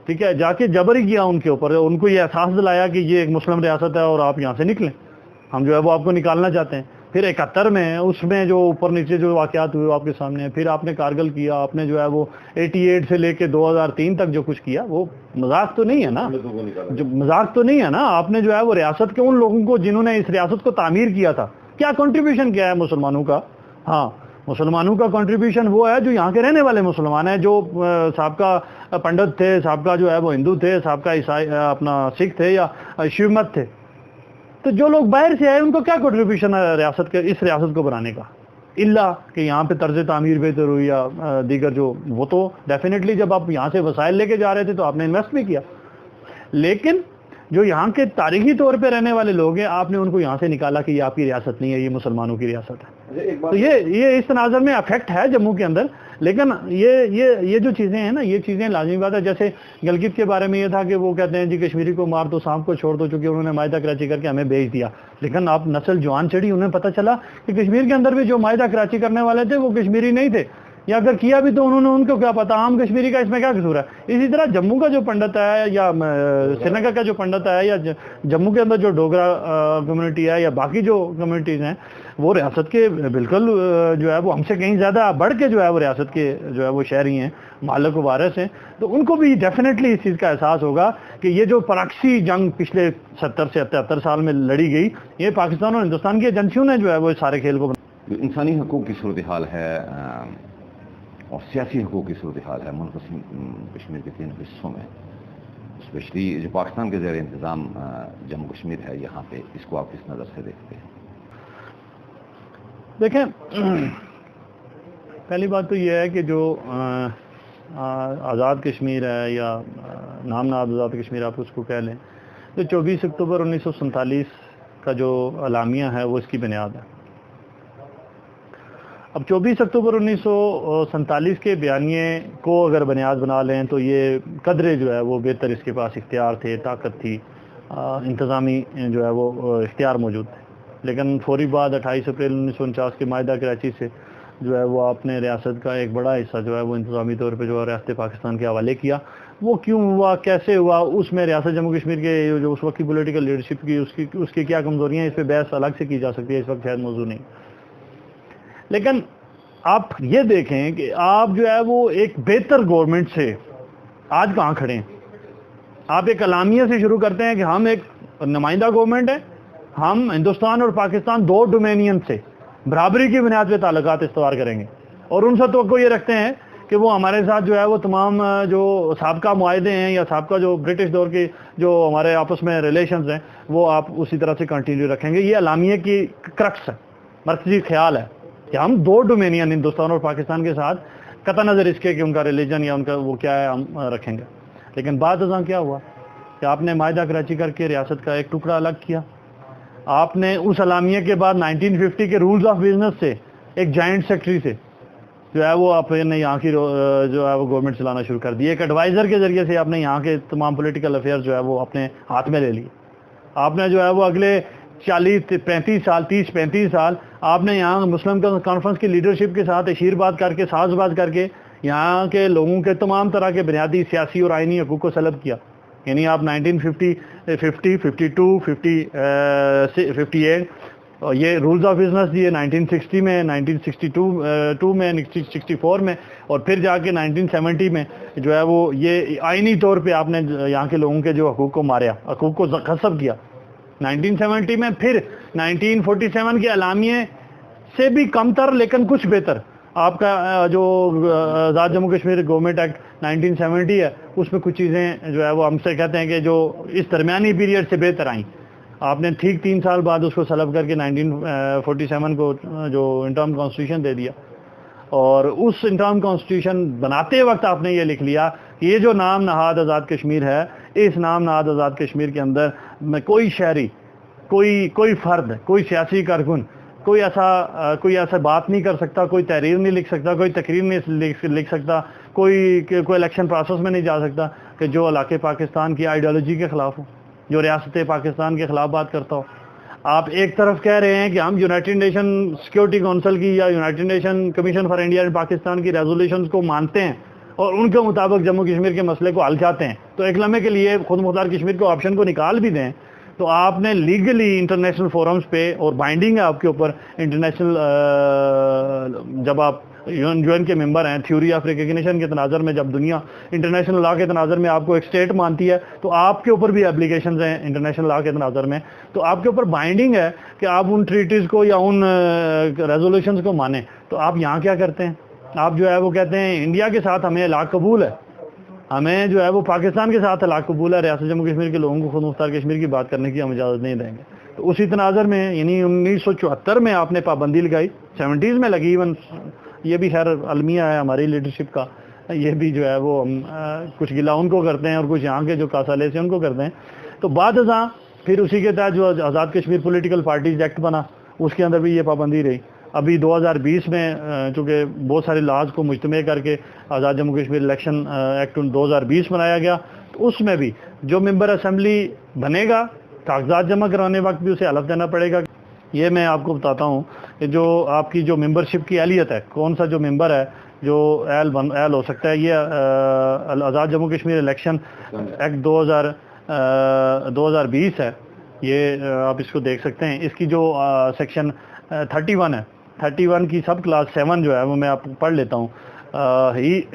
ٹھیک ہے، جا کے جبر ہی کیا ان کے اوپر، ان کو یہ احساس دلایا کہ یہ ایک مسلم ریاست ہے اور آپ یہاں سے نکلیں، ہم جو ہے وہ آپ کو نکالنا چاہتے ہیں. پھر 71 میں اس میں جو اوپر نیچے جو واقعات ہوئے وہ آپ کے سامنے ہیں. پھر آپ نے کارگل کیا، آپ نے جو ہے وہ 88 سے لے کے 2003 تک جو کچھ کیا وہ مذاق تو نہیں ہے نا، جو مذاق تو نہیں ہے نا. آپ نے جو ہے وہ ریاست کے ان لوگوں کو جنہوں نے اس ریاست کو تعمیر کیا تھا، کیا کنٹریبیوشن کیا ہے مسلمانوں کا؟ ہاں، مسلمانوں کا کنٹریبیوشن وہ ہے جو یہاں کے رہنے والے مسلمان ہیں، جو سابقہ پنڈت تھے، سابقہ جو ہے وہ ہندو تھے، سابقہ عیسائی اپنا سکھ تھے یا شیو مت تھے. تو جو لوگ باہر سے آئے ان کو کیا کنٹریبیوشن ہے ریاست کے، اس ریاست کو بنانے کا؟ اللہ کہ یہاں پہ طرز تعمیر بہتر ہوئی یا دیگر جو، وہ تو ڈیفینیٹلی جب آپ یہاں سے وسائل لے کے جا رہے تھے تو آپ نے انویسٹ بھی کیا. لیکن جو یہاں کے تاریخی طور پہ رہنے والے لوگ ہیں، آپ نے ان کو یہاں سے نکالا کہ یہ آپ کی ریاست نہیں ہے، یہ مسلمانوں کی ریاست ہے. تو یہ اس تناظر میں افیکٹ ہے جموں کے اندر. لیکن یہ جو چیزیں ہیں نا، یہ چیزیں لازمی بات ہے. جیسے گلگت کے بارے میں یہ تھا کہ وہ کہتے ہیں جی کشمیری کو مار دو، سانپ کو چھوڑ دو، چونکہ انہوں نے معاہدہ کراچی کر کے ہمیں بھیج دیا. لیکن آپ نسل جوان چڑھی، انہیں پتہ چلا کہ کشمیر کے اندر بھی جو معاہدہ کراچی کرنے والے تھے وہ کشمیری نہیں تھے، یا اگر کیا بھی تو انہوں نے ان کو کیا پتا عام کشمیری کا اس میں کیا قصور ہے. اسی طرح جموں کا جو پنڈت ہے یا سری نگر کا جو پنڈت ہے یا جموں کے اندر جو ڈوگرا کمیونٹی ہے یا باقی جو کمیونٹیز ہیں، وہ ریاست کے بالکل جو ہے وہ ہم سے کہیں زیادہ بڑھ کے جو ہے وہ ریاست کے جو ہے وہ شہری ہیں، مالک و وارث ہیں. تو ان کو بھی ڈیفینیٹلی اس چیز کا احساس ہوگا کہ یہ جو پراکسی جنگ پچھلے 70 سے 73 سال میں لڑی گئی، یہ پاکستان اور ہندوستان کی ایجنسیوں نے جو ہے وہ سارے کھیل کو انسانی حقوق کی صورتحال ہے اور سیاسی حقوق کی صورتحال ہے منقسم کشمیر کے 3 حصوں میں، اسپیشلی جو پاکستان کے زیر انتظام جموں کشمیر ہے، یہاں پہ اس کو آپ کس نظر سے دیکھتے ہیں؟ دیکھیں، پہلی بات تو یہ ہے کہ جو آزاد کشمیر ہے یا نام نہاد آزاد کشمیر آپ اس کو کہہ لیں، تو 24 اکتوبر 1947 کا جو اعلامیہ ہے وہ اس کی بنیاد ہے۔ اب 24 اکتوبر 1947 کے بیانیے کو اگر بنیاد بنا لیں تو یہ قدرے جو ہے وہ بہتر اس کے پاس اختیار تھے، طاقت تھی، انتظامی جو ہے وہ اختیار موجود تھے، لیکن فوری بعد 28 اپریل 1949 کے معاہدہ کراچی سے جو ہے وہ آپ نے ریاست کا ایک بڑا حصہ جو ہے وہ انتظامی طور پہ جو ہے ریاست پاکستان کے حوالے کیا۔ وہ کیوں ہوا، کیسے ہوا، اس میں ریاست جموں کشمیر کے جو اس وقت کی پولیٹیکل لیڈرشپ کی اس کی کیا کمزوریاں ہیں، اس پہ بحث الگ سے کی جا سکتی ہے، اس وقت شاید موضوع نہیں۔ لیکن آپ یہ دیکھیں کہ آپ جو ہے وہ ایک بہتر گورنمنٹ سے آج کہاں کھڑے ہیں۔ آپ ایک اعلامیہ سے شروع کرتے ہیں کہ ہم ایک نمائندہ گورنمنٹ ہے، ہم ہندوستان اور پاکستان دو ڈومینین سے برابری کی بنیاد پہ تعلقات استوار کریں گے، اور ان سے توقع یہ رکھتے ہیں کہ وہ ہمارے ساتھ جو ہے وہ تمام جو سابقہ معاہدے ہیں یا سابقہ جو برٹش دور کے جو ہمارے آپس میں ریلیشنز ہیں وہ آپ اسی طرح سے کنٹینیو رکھیں گے۔ یہ اعلامیہ کی کرکس ہے، مرکزی خیال ہے کہ ہم دو ڈومینین ہندوستان اور پاکستان کے ساتھ قطع نظر اس کے کہ ان کا ریلیجن یا ان کا وہ کیا ہے ہم رکھیں گے۔ لیکن بعد ازاں کیا ہوا کہ آپ نے معاہدہ کراچی کر کے ریاست کا ایک ٹکڑا الگ کیا۔ آپ نے اس اعلامیہ کے بعد 1950 کے رولز آف بزنس سے ایک جوائنٹ سیکٹری سے جو ہے وہ آپ نے یہاں کی جو ہے وہ گورنمنٹ چلانا شروع کر دی۔ ایک ایڈوائزر کے ذریعے سے آپ نے یہاں کے تمام پولیٹیکل افیئر جو ہے وہ اپنے ہاتھ میں لے لیے۔ آپ نے جو ہے وہ اگلے 30-35 سال آپ نے یہاں مسلم کانفرنس کی لیڈرشپ کے ساتھ اشیر بات کر کے ساز بات کر کے یہاں کے لوگوں کے تمام طرح کے بنیادی سیاسی اور آئینی حقوق کو سلب کیا۔ یعنی آپ 1950 52 58 اور یہ رولز آف بزنس دیے 1960 میں، 1962 میں، 1964 میں، اور پھر جا کے 1970 میں جو ہے وہ یہ آئینی طور پہ آپ نے یہاں کے لوگوں کے جو حقوق کو ماریا، حقوق کو غصب کیا۔ 1970 میں پھر 1947 کے اعلامیے سے بھی کم تر لیکن کچھ بہتر آپ کا جو آزاد جموں کشمیر گورنمنٹ ایکٹ 1970 ہے، اس میں کچھ چیزیں جو ہے وہ ہم سے کہتے ہیں کہ جو اس درمیانی پیریڈ سے بہتر آئیں۔ آپ نے ٹھیک 3 سال بعد اس کو سلب کر کے 1947 کو جو انٹرم کانسٹیٹیوشن دے دیا، اور اس انٹرم کانسٹیٹیوشن بناتے وقت آپ نے یہ لکھ لیا کہ یہ جو نام نہاد آزاد کشمیر ہے، اس نام نہاد آزاد کشمیر کے اندر میں کوئی شہری، کوئی فرد، کوئی سیاسی کارکن کوئی ایسا بات نہیں کر سکتا، کوئی تحریر نہیں لکھ سکتا، کوئی تقریر نہیں لکھ سکتا، کوئی الیکشن پروسیس میں نہیں جا سکتا کہ جو علاقے پاکستان کی آئیڈیالوجی کے خلاف ہو، جو ریاست پاکستان کے خلاف بات کرتا ہو۔ آپ ایک طرف کہہ رہے ہیں کہ ہم یونائٹڈ نیشن سیکورٹی کونسل کی یا United Nation Commission for India and Pakistan کی ریزولوشنز کو مانتے ہیں اور ان کے مطابق جموں کشمیر کے مسئلے کو حل چاہتے ہیں، تو ایک لمحے کے لیے خود مختار کشمیر کو آپشن کو نکال بھی دیں تو آپ نے لیگلی انٹرنیشنل فورمز پہ، اور بائنڈنگ ہے آپ کے اوپر انٹرنیشنل، جب آپ یو این کے ممبر ہیں، تھیوری آف ریکگنیشن کے تناظر میں جب دنیا انٹرنیشنل لا کے تناظر میں آپ کو ایک اسٹیٹ مانتی ہے تو آپ کے اوپر بھی اپلیکیشنز ہیں انٹرنیشنل لا کے تناظر میں، تو آپ کے اوپر بائنڈنگ ہے کہ آپ ان ٹریٹیز کو یا ان ریزولوشنز کو مانیں۔ تو آپ یہاں کیا کرتے ہیں؟ آپ جو ہے وہ کہتے ہیں انڈیا کے ساتھ ہمیں علاق قبول ہے، ہمیں جو ہے وہ پاکستان کے ساتھ علاق قبول ہے، ریاست جموں کشمیر کے لوگوں کو خود مختار کشمیر کی بات کرنے کی ہم اجازت نہیں دیں گے۔ تو اسی تناظر میں یعنی 1974 میں آپ نے پابندی لگائی، 70s میں لگی، ایون یہ بھی خیر المیہ ہے ہماری لیڈرشپ کا، یہ بھی جو ہے وہ ہم کچھ گلا ان کو کرتے ہیں اور کچھ یہاں کے جو کاسالے سے ان کو کرتے ہیں۔ تو بعد ازاں پھر اسی کے تحت جو Azad Kashmir political parties act بنا، اس کے اندر بھی یہ پابندی رہی۔ ابھی 2020 میں چونکہ بہت سارے لاز کو مجتمع کر کے آزاد جموں کشمیر الیکشن ایکٹ 2020 بنایا گیا، تو اس میں بھی جو ممبر اسمبلی بنے گا کاغذات جمع کرانے وقت بھی اسے حلف دینا پڑے گا۔ یہ میں آپ کو بتاتا ہوں کہ جو آپ کی جو ممبرشپ کی اہلیت ہے، کون سا جو ممبر ہے جو اہل ہو سکتا ہے، یہ آزاد جموں کشمیر الیکشن ایکٹ 2020 ہے، یہ آپ اس کو دیکھ سکتے ہیں۔ اس کی جو سیکشن 31 ہے، 31 کی سب کلاس 7 جو ہے وہ میں آپ کو پڑھ لیتا ہوں۔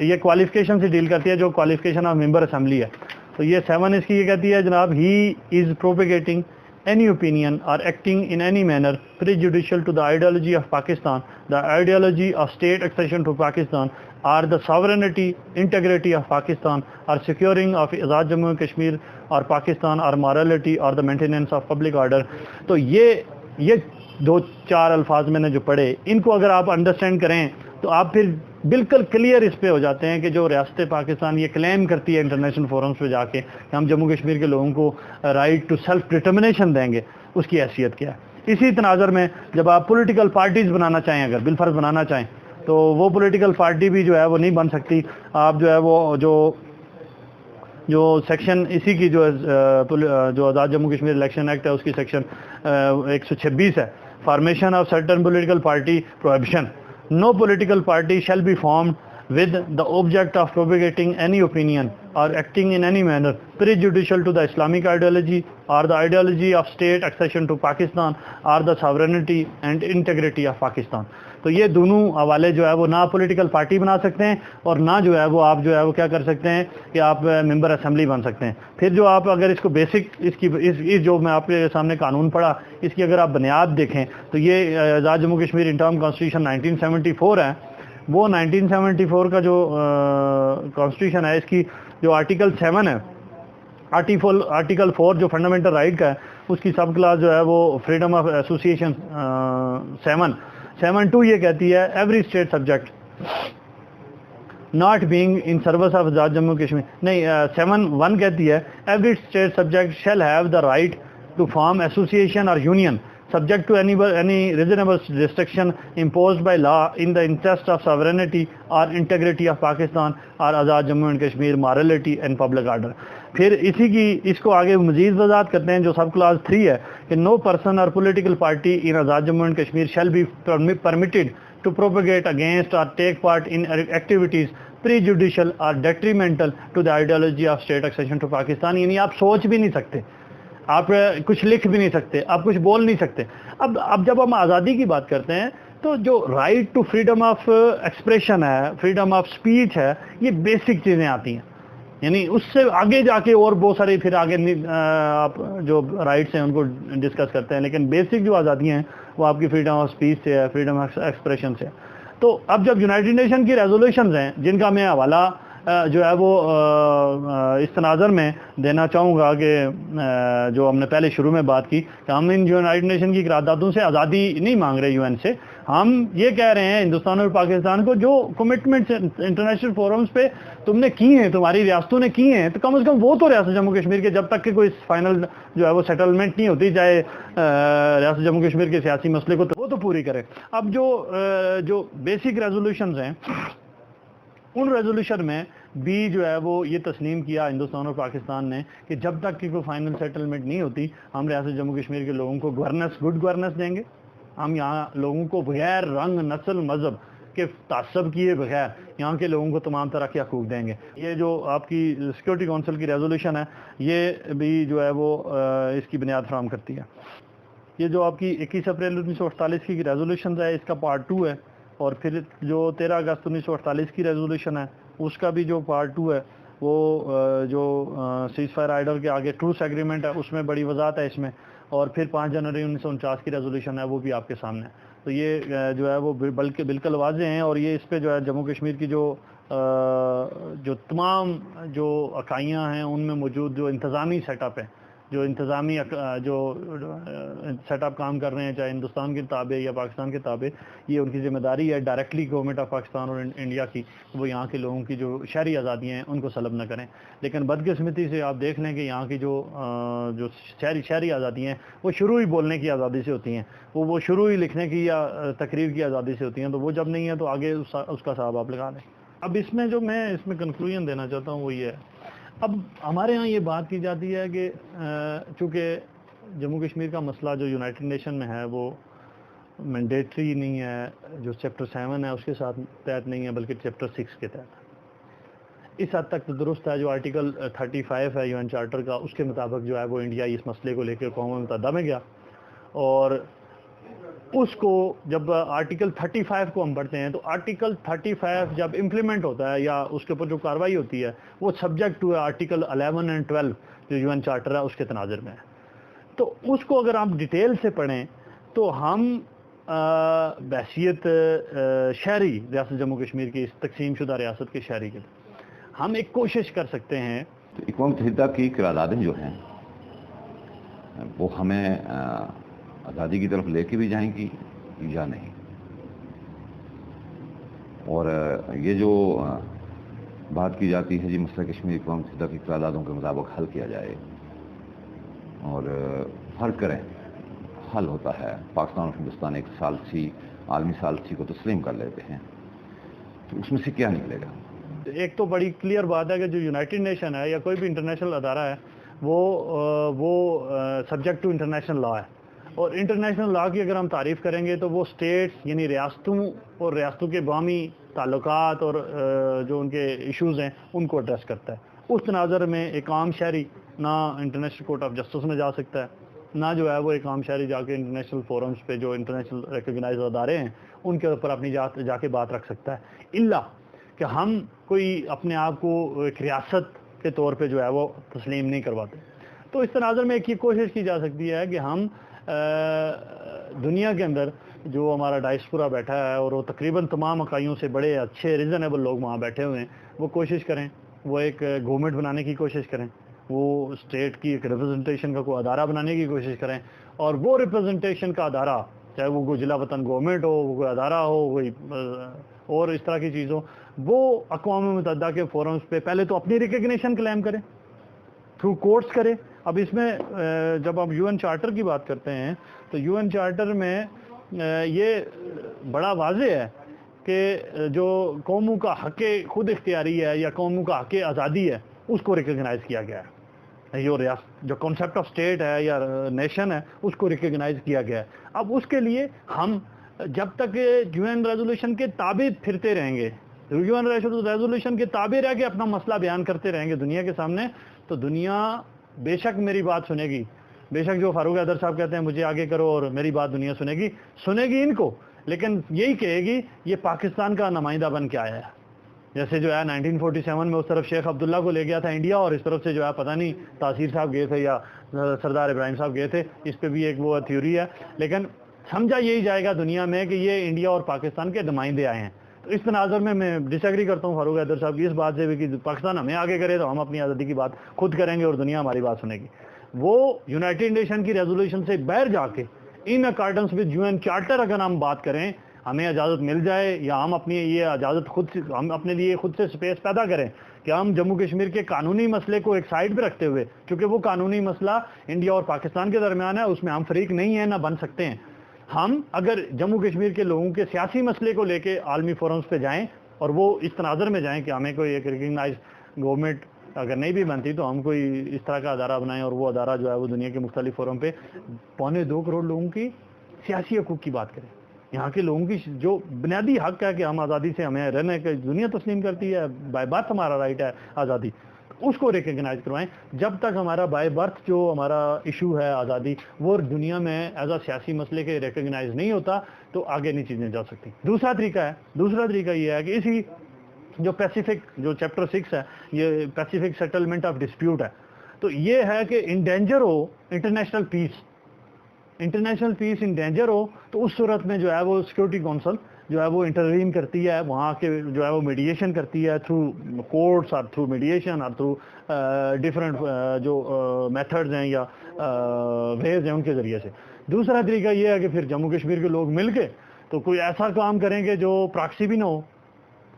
یہ کوالیفیکیشن سے ڈیل کرتی ہے، جو کوالیفیکیشن آف ممبر اسمبلی ہے۔ تو یہ 7 اس کی یہ کہتی ہے جناب، ہی از propagating any opinion or acting in any manner prejudicial to the ideology of Pakistan, the ideology of state accession to Pakistan, or the sovereignty, integrity of Pakistan, or securing of Azad Jammu and Kashmir or Pakistan, or morality or the maintenance of public order۔ تو یہ 2-4 الفاظ میں نے جو پڑھے، ان کو اگر آپ انڈرسٹینڈ کریں تو آپ پھر بالکل کلیئر اس پہ ہو جاتے ہیں کہ جو ریاست پاکستان یہ کلیم کرتی ہے انٹرنیشنل فورمز پہ جا کے کہ ہم جموں کشمیر کے لوگوں کو رائٹ ٹو سیلف ڈٹرمنیشن دیں گے، اس کی حیثیت کیا ہے۔ اسی تناظر میں جب آپ پولیٹیکل پارٹیز بنانا چاہیں، اگر بالفرض بنانا چاہیں، تو وہ پولیٹیکل پارٹی بھی جو ہے وہ نہیں بن سکتی۔ آپ جو ہے وہ جو سیکشن اسی کی جو آزاد جموں کشمیر الیکشن ایکٹ ہے اس کی سیکشن 126 ہے، formation of certain political party prohibition, no political party shall be formed with the object of propagating any opinion or acting in any manner prejudicial to the Islamic ideology or the ideology of state accession to Pakistan or the sovereignty and integrity of Pakistan۔ تو یہ دونوں حوالے جو ہے وہ نہ political party بنا سکتے ہیں اور نہ جو ہے وہ آپ جو ہے وہ کیا کر سکتے ہیں کہ آپ ممبر اسمبلی بن سکتے ہیں۔ پھر جو آپ اگر اس کو بیسک اس جو میں آپ کے سامنے قانون پڑھا، اس کی اگر آپ بنیاد دیکھیں تو یہ آزاد جموں کشمیر انٹرم کانسٹیٹیوشن 1974 ہے۔ وہ 1974 کا جو کانسٹیٹیوشن ہے، اس کی جو آرٹیکل 7 ہے، آرٹیکل 4 جو فنڈامنٹل رائٹ کا ہے، اس کی سب کلاس جو ہے وہ فریڈم آف ایسوسیشن 7(2) یہ کہتی ہے every state subject not being in service of Azad Jammu Kashmir, نہیں 7(1) کہتی ہے every state subject shall have the right to form association اور union subject to any reasonable restriction imposed by law in the interest of sovereignty or integrity of Pakistan or Azad Jammu and Kashmir morality and public order۔ پھر اسی کی اس کو آگے مزید وضاحت کرتے ہیں جو سب کلاس 3 ہے کہ no person or political party in Azad Jammu and Kashmir shall be permitted to propagate against or take part in activities prejudicial or detrimental to the ideology of state accession to Pakistan۔ یعنی آپ سوچ بھی نہیں سکتے، آپ کچھ لکھ بھی نہیں سکتے، آپ کچھ بول نہیں سکتے۔ اب جب ہم آزادی کی بات کرتے ہیں تو جو right to freedom of expression ہے، فریڈم آف اسپیچ ہے، یہ بیسک چیزیں آتی ہیں۔ یعنی اس سے آگے جا کے اور بہت سارے پھر آگے آپ جو رائٹس ہیں ان کو ڈسکس کرتے ہیں، لیکن بیسک جو آزادیاں ہیں وہ آپ کی فریڈم آف اسپیچ سے ہے، فریڈم آف ایکسپریشن سے۔ تو اب جب یونائٹڈ نیشن کی ریزولوشنز ہیں جن کا میں حوالہ جو ہے وہ اس تناظر میں دینا چاہوں گا کہ جو ہم نے پہلے شروع میں بات کی کہ ہم ان یونائٹڈ نیشن کی قراردادوں سے آزادی نہیں مانگ رہے، UN سے ہم یہ کہہ رہے ہیں ہندوستان اور پاکستان کو جو کمٹمنٹس انٹرنیشنل فورمز پہ تم نے کی ہیں، تمہاری ریاستوں نے کی ہیں، تو کم از کم وہ تو ریاست جموں کشمیر کے جب تک کہ کوئی فائنل جو ہے وہ سیٹلمنٹ نہیں ہوتی، چاہے ریاست جموں کشمیر کے سیاسی مسئلے کو، تو وہ تو پوری کرے۔ اب جو بیسک ریزولوشنز ہیں ان ریزولوشن میں بھی جو ہے وہ یہ تسلیم کیا ہندوستان اور پاکستان نے کہ جب تک کہ کوئی فائنل سیٹلمنٹ نہیں ہوتی ہم ریاست جموں کشمیر کے لوگوں کو گڈ گورننس دیں گے۔ ہم یہاں لوگوں کو بغیر رنگ، نسل، مذہب کے تعصب کیے بغیر یہاں کے لوگوں کو تمام طرح کے حقوق دیں گے۔ یہ جو آپ کی سیکورٹی کونسل کی ریزولوشن ہے یہ بھی جو ہے وہ اس کی بنیاد فراہم کرتی ہے۔ یہ جو آپ کی 21 اپریل 1948 کی ریزولوشن ہے اس کا پارٹ 2 ہے، اور پھر جو 13 اگست 1948 کی ریزولوشن ہے اس کا بھی جو پارٹ 2 ہے وہ جو سیز فائر آرڈر کے آگے ٹروس ایگریمنٹ ہے اس میں بڑی وضاحت ہے اس میں، اور پھر 5 جنوری 1949 کی ریزولوشن ہے وہ بھی آپ کے سامنے ہے۔ تو یہ جو ہے وہ بالکل واضح ہیں، اور یہ اس پہ جو ہے جموں کشمیر کی جو تمام جو اکائیاں ہیں ان میں موجود جو انتظامی سیٹ اپ ہیں، جو انتظامی جو سیٹ اپ کام کر رہے ہیں، چاہے ہندوستان کے تابع یا پاکستان کے تابع، یہ ان کی ذمہ داری ہے ڈائریکٹلی گورنمنٹ آف پاکستان اور انڈیا کی، وہ یہاں کے لوگوں کی جو شہری آزادیاں ہیں ان کو سلب نہ کریں۔ لیکن بدقسمتی سے آپ دیکھ لیں کہ یہاں کی جو شہری آزادیاں ہیں وہ شروع ہی بولنے کی آزادی سے ہوتی ہیں، وہ شروع ہی لکھنے کی یا تقریر کی آزادی سے ہوتی ہیں، تو وہ جب نہیں ہے تو آگے اس کا حساب آپ لگا لیں۔ اب اس میں جو میں اس میں کنکلوژن دینا چاہتا ہوں وہ یہ ہے، اب ہمارے ہاں یہ بات کی جاتی ہے کہ چونکہ جموں کشمیر کا مسئلہ جو یونائٹڈ نیشن میں ہے وہ مینڈیٹری نہیں ہے، جو چیپٹر 7 ہے اس کے ساتھ تحت نہیں ہے بلکہ چیپٹر 6 کے تحت۔ اس حد تک تو درست ہے، جو آرٹیکل 35 ہے UN چارٹر کا اس کے مطابق جو ہے وہ انڈیا اس مسئلے کو لے کے اقوام متحدہ میں گیا، اور اس کو جب آرٹیکل 35 کو ہم پڑھتے ہیں تو آرٹیکل 35 جب امپلیمنٹ ہوتا ہے یا اس کے اوپر جو کارروائی ہوتی ہے وہ سبجیکٹ ٹو آرٹیکل 11 اور 12 جو UN چارٹر ہے اس کے تناظر میں ہے۔ تو اس کو اگر آپ ڈیٹیل سے پڑھیں تو ہم بحیثیت شہری ریاست جموں کشمیر کی اس تقسیم شدہ ریاست کے شہری کے ہم ایک کوشش کر سکتے ہیں۔ تو اقوام متحدہ کی قراردادیں جو ہیں وہ ہمیں آزادی کی طرف لے کے بھی جائیں گی یا نہیں؟ اور یہ جو بات کی جاتی ہے جی مسئلہ کشمیر اقوام متحدہ کی قراردادوں کے مطابق حل کیا جائے اور فرق کریں، حل ہوتا ہے، پاکستان اور ہندوستان ایک ثالثی عالمی ثالثی کو تسلیم کر لیتے ہیں، تو اس میں سے کیا نکلے گا؟ ایک تو بڑی کلیئر بات ہے کہ جو یونائٹڈ نیشن ہے یا کوئی بھی انٹرنیشنل ادارہ ہے وہ سبجیکٹ ٹو انٹرنیشنل لا ہے، اور انٹرنیشنل لا کی اگر ہم تعریف کریں گے تو وہ اسٹیٹس یعنی ریاستوں اور ریاستوں کے باہمی تعلقات اور جو ان کے ایشوز ہیں ان کو ایڈریس کرتا ہے۔ اس تناظر میں ایک عام شہری نہ انٹرنیشنل کورٹ آف جسٹس میں جا سکتا ہے، نہ جو ہے وہ ایک عام شہری جا کے انٹرنیشنل فورمز پہ جو انٹرنیشنل ریکگنائز ادارے ہیں ان کے اوپر اپنی جا کے بات رکھ سکتا ہے، الا کہ ہم کوئی اپنے آپ کو ایک ریاست کے طور پہ جو ہے وہ تسلیم نہیں کرواتے۔ تو اس تناظر میں ایک یہ کوشش کی جا سکتی ہے کہ ہم دنیا کے اندر جو ہمارا ڈائسپورا بیٹھا ہے اور وہ تقریباً تمام اکائیوں سے بڑے اچھے ریزنیبل لوگ وہاں بیٹھے ہوئے ہیں، وہ کوشش کریں، وہ ایک گورنمنٹ بنانے کی کوشش کریں، وہ اسٹیٹ کی ایک ریپرزنٹیشن کا کوئی ادارہ بنانے کی کوشش کریں، اور وہ ریپرزنٹیشن کا ادارہ چاہے وہ کوئی ضلع وطن گورنمنٹ ہو، وہ کوئی ادارہ ہو، کوئی اور اس طرح کی چیز ہو، وہ اقوام متحدہ کے فورمز پہ پہلے تو اپنی ریکگنیشن کلیم کریں، تھرو کورٹس کرے۔ اب اس میں جب ہم یو این چارٹر کی بات کرتے ہیں تو یو این چارٹر میں یہ بڑا واضح ہے کہ جو قوموں کا حق خود اختیاری ہے یا قوموں کا حق آزادی ہے اس کو ریکگنائز کیا گیا ہے، جو کانسیپٹ آف اسٹیٹ ہے یا نیشن ہے اس کو ریکگنائز کیا گیا ہے۔ اب اس کے لیے ہم جب تک یو این ریزولوشن کے تابع پھرتے رہیں گے، یو این ریزولوشن کے تابع رہ کے اپنا مسئلہ بیان کرتے رہیں گے دنیا کے سامنے، تو دنیا بے شک میری بات سنے گی، بے شک جو فاروق حیدر صاحب کہتے ہیں مجھے آگے کرو اور میری بات دنیا سنے گی ان کو، لیکن یہی کہے گی یہ پاکستان کا نمائندہ بن کے آیا ہے۔ جیسے جو ہے 1947 میں اس طرف شیخ عبداللہ کو لے گیا تھا انڈیا، اور اس طرف سے جو ہے پتہ نہیں تاثیر صاحب گئے تھے یا سردار ابراہیم صاحب گئے تھے، اس پہ بھی ایک وہ تھیوری ہے، لیکن سمجھا یہی جائے گا دنیا میں کہ یہ انڈیا اور پاکستان کے نمائندے آئے ہیں۔ تو اس تناظر میں ڈس ایگری کرتا ہوں فاروق حیدر صاحب کی اس بات سے بھی کہ پاکستان ہمیں آگے کرے تو ہم اپنی آزادی کی بات خود کریں گے اور دنیا ہماری بات سنے گی۔ وہ یونائٹڈ نیشن کی ریزولوشن سے باہر جا کے in accordance with U N charter اگر ہم بات کریں، ہمیں اجازت مل جائے یا ہم اپنی یہ اجازت ہم اپنے لیے خود سے سپیس پیدا کریں کہ ہم جموں کشمیر کے قانونی مسئلے کو ایک سائڈ پہ رکھتے ہوئے، چونکہ وہ قانونی مسئلہ انڈیا اور پاکستان کے درمیان ہے، اس میں ہم فریق نہیں ہیں نہ بن سکتے ہیں، ہم اگر جموں کشمیر کے لوگوں کے سیاسی مسئلے کو لے کے عالمی فورمز پہ جائیں اور وہ اس تناظر میں جائیں کہ ہمیں کوئی ایک ریکگنائز گورنمنٹ اگر نہیں بھی بنتی تو ہم کوئی اس طرح کا ادارہ بنائیں، اور وہ ادارہ جو ہے وہ دنیا کے مختلف فورم پہ 2.25 کروڑ لوگوں کی سیاسی حقوق کی بات کریں، یہاں کے لوگوں کی جو بنیادی حق ہے کہ ہم آزادی سے ہمیں رہنے کی دنیا تسلیم کرتی ہے، بائی برتھ ہمارا رائٹ ہے آزادی، اس کو ریکگنائز کروائیں۔ جب تک ہمارا بائی برتھ جو ہمارا ایشو ہے آزادی وہ دنیا میں ایز اے سیاسی مسئلے کے ریکگنائز نہیں ہوتا تو آگے نہیں چیزیں جا سکتی۔ دوسرا طریقہ یہ ہے کہ اسی جو پیسیفک جو چیپٹر 6 ہے، یہ پیسیفک سیٹلمنٹ آف ڈسپیوٹ ہے، تو یہ ہے کہ انڈینجر ہو انٹرنیشنل پیس انڈینجر ہو تو اس صورت میں جو ہے وہ سیکورٹی کونسل جو ہے وہ انٹروین کرتی ہے، وہاں کے جو ہے وہ میڈیشن کرتی ہے تھرو کورٹس اور تھرو میڈیشن اور تھرو ڈفرینٹ جو میتھڈز ہیں یا ویز ہیں ان کے ذریعے سے۔ دوسرا طریقہ یہ ہے کہ پھر جموں کشمیر کے لوگ مل کے تو کوئی ایسا کام کریں گے جو پراکسی بھی نہ ہو،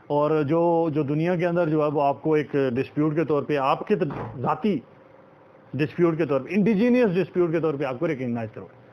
اور جو دنیا کے اندر جو ہے وہ آپ کو ایک ڈسپیوٹ کے طور پہ، آپ کے ذاتی ڈسپیوٹ کے طور پہ، انڈیجینئس ڈسپیوٹ کے طور پہ آپ کو ریکگنائز کرو۔